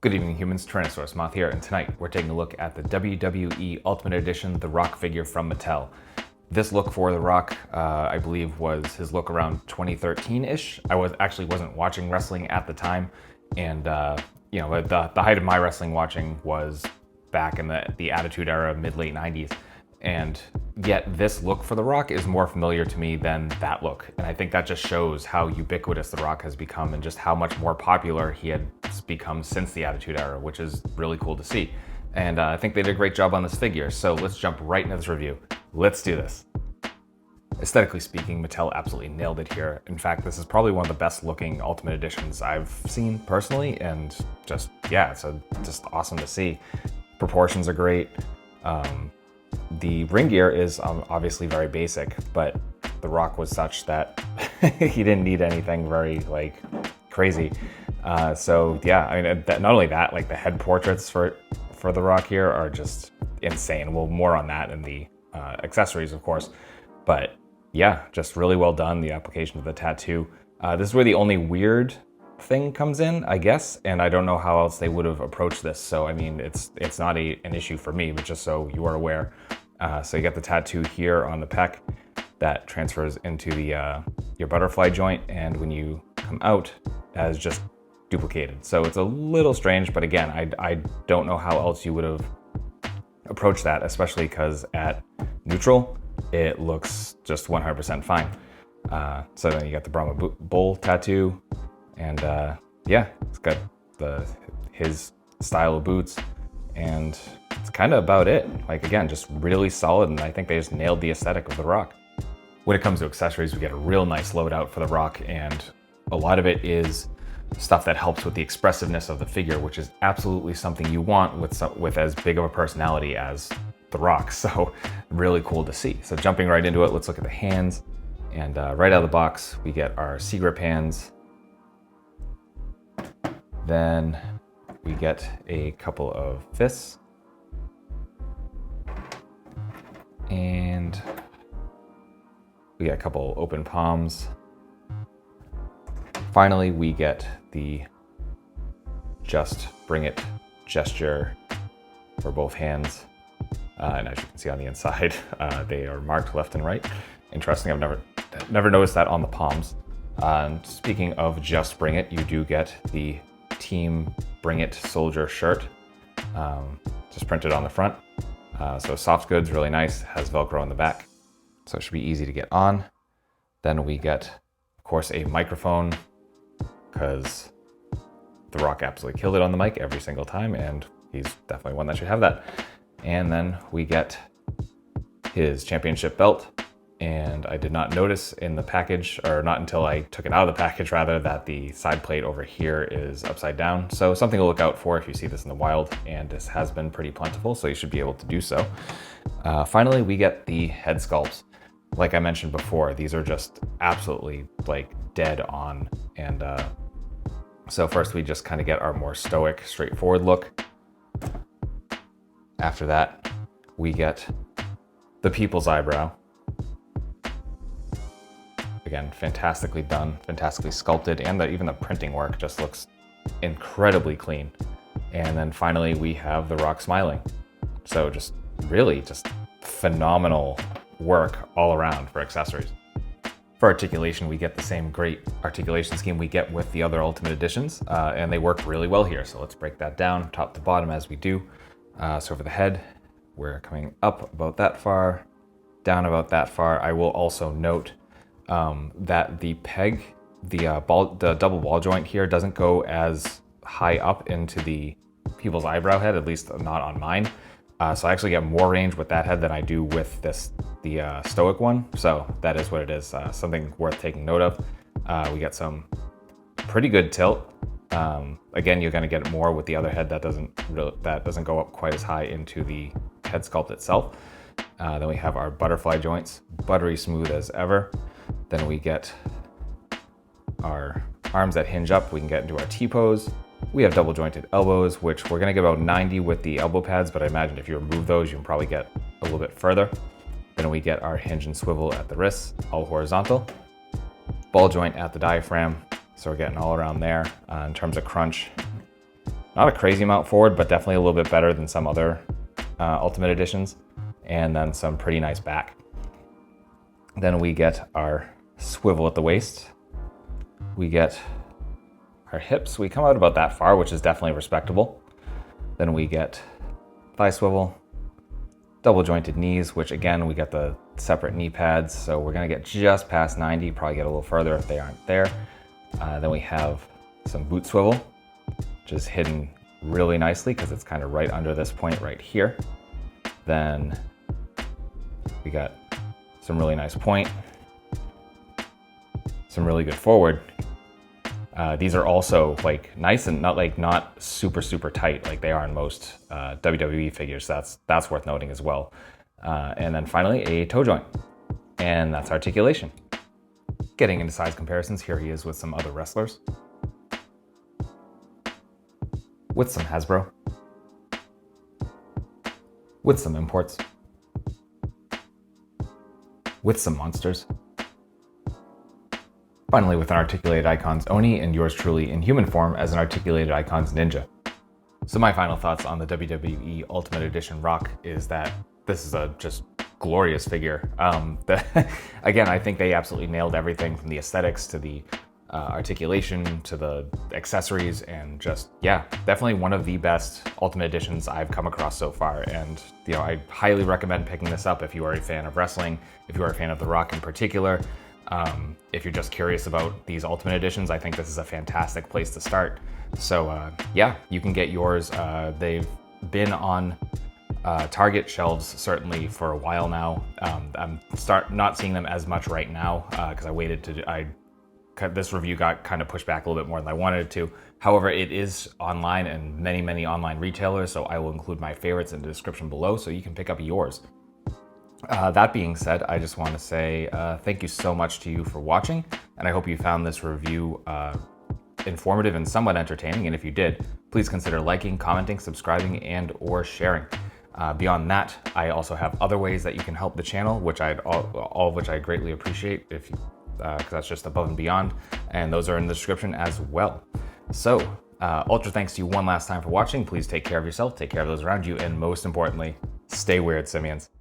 Good evening humans, Tyrannosaurusmoth here, and tonight we're taking a look at the WWE Ultimate Edition The Rock figure from Mattel. This look for The Rock, I believe, was his look around 2013-ish. I wasn't watching wrestling at the time, and you know, the height of my wrestling watching was back in the Attitude Era, mid-late 90s. And yet this look for The Rock is more familiar to me than that look. And I think that just shows how ubiquitous The Rock has become and just how much more popular he had become since the Attitude Era, which is really cool to see. And I think they did a great job on this figure. So let's jump right into this review. Let's do this. Aesthetically speaking, Mattel absolutely nailed it here. In fact, this is probably one of the best looking Ultimate Editions I've seen personally. And just, yeah, it's just awesome to see. Proportions are great. The ring gear is obviously very basic, but The Rock was such that he didn't need anything very crazy. So yeah, I mean, not only that, like the head portraits for The Rock here are just insane. Well, more on that in the accessories, of course. But yeah, just really well done. The application of the tattoo. This is where the only weird thing comes in, I guess, and I don't know how else they would have approached this. So I mean, it's not an issue for me, but just so you are aware. So you got the tattoo here on the pec that transfers into the your butterfly joint, and when you come out, as just duplicated. So it's a little strange, but again, I don't know how else you would have approached that, especially because at neutral, it looks just 100% fine. So then you got the Brahma Bull tattoo, and yeah, it's got his style of boots, and it's kind of about it. Like, again, just really solid, and I think they just nailed the aesthetic of The Rock. When it comes to accessories, we get a real nice loadout for The Rock, and a lot of it is stuff that helps with the expressiveness of the figure, which is absolutely something you want with as big of a personality as The Rock. So really cool to see. So jumping right into it, let's look at the hands. And right out of the box, we get our C-grip hands. Then we get a couple of fists. And we get a couple open palms. Finally, we get the just bring it gesture for both hands. And as you can see on the inside, they are marked left and right. Interesting, I've never noticed that on the palms. Speaking of just bring it, you do get the Team Bring It Soldier shirt, just printed on the front. So soft goods, really nice, has Velcro on the back. So it should be easy to get on. Then we get, of course, a microphone, because The Rock absolutely killed it on the mic every single time, and he's definitely one that should have that. And then we get his championship belt. And I did not notice in the package, or not until I took it out of the package rather, that the side plate over here is upside down. So something to look out for if you see this in the wild, and this has been pretty plentiful, so you should be able to do so. Finally, we get the head sculpts. Like I mentioned before, these are just absolutely dead on. And so first we just kind of get our more stoic, straightforward look. After that, we get the people's eyebrow. Again, fantastically done, fantastically sculpted, and even the printing work just looks incredibly clean. And then finally, we have The Rock smiling. So just really just phenomenal work all around for accessories. For articulation, we get the same great articulation scheme we get with the other Ultimate Editions, and they work really well here. So let's break that down top to bottom as we do. So for the head, we're coming up about that far, down about that far. I will also note that the peg, the double ball joint here doesn't go as high up into the people's eyebrow head, at least not on mine. So I actually get more range with that head than I do with the stoic one. So that is what it is, something worth taking note of. We get some pretty good tilt. Again, you're gonna get more with the other head that doesn't go up quite as high into the head sculpt itself. Then we have our butterfly joints, buttery smooth as ever. Then we get our arms that hinge up. We can get into our T-pose. We have double jointed elbows, which we're gonna get about 90 with the elbow pads, but I imagine if you remove those, you can probably get a little bit further. Then we get our hinge and swivel at the wrists, all horizontal. Ball joint at the diaphragm. So we're getting all around there. In terms of crunch, Not a crazy amount forward, but definitely a little bit better than some other Ultimate Editions. And then some pretty nice back. Then we get our swivel at the waist. We get our hips. We come out about that far, which is definitely respectable. Then we get thigh swivel, double jointed knees, which again, we get the separate knee pads. So we're gonna get just past 90, probably get a little further if they aren't there. Then we have some boot swivel, which is hidden really nicely because it's kind of right under this point right here. Then we got some really nice point, some really good forward. These are also like nice and not super tight like they are in most WWE figures. That's worth noting as well. And then finally a toe joint, and that's Articulation. Getting into size comparisons, here he is with some other wrestlers, with some Hasbro, with some imports, with some monsters. Finally, with an Articulated Icons Oni, and yours truly in human form as an Articulated Icons Ninja. So my final thoughts on the WWE Ultimate Edition Rock is that this is a just glorious figure. Again, I think they absolutely nailed everything from the aesthetics to the articulation to the accessories, and just, yeah, definitely one of the best Ultimate Editions I've come across so far. And you know, I highly recommend picking this up if you are a fan of wrestling, if you are a fan of The Rock in particular. If you're just curious about these Ultimate Editions, I think this is a fantastic place to start. So yeah, you can get yours. They've been on Target shelves certainly for a while now. I'm not seeing them as much right now because I waited to, this review got kind of pushed back a little bit more than I wanted it to. However, it is online and many online retailers, so I will include my favorites in the description below so you can pick up yours. That being said, I just want to say thank you so much to you for watching, and I hope you found this review informative and somewhat entertaining, and if you did, please consider liking, commenting, subscribing, and or sharing. Beyond that, I also have other ways that you can help the channel, which all of which I greatly appreciate, if because that's just above and beyond, and those are in the description as well. So, ultra thanks to you one last time for watching. Please take care of yourself, take care of those around you, and most importantly, stay weird, simians.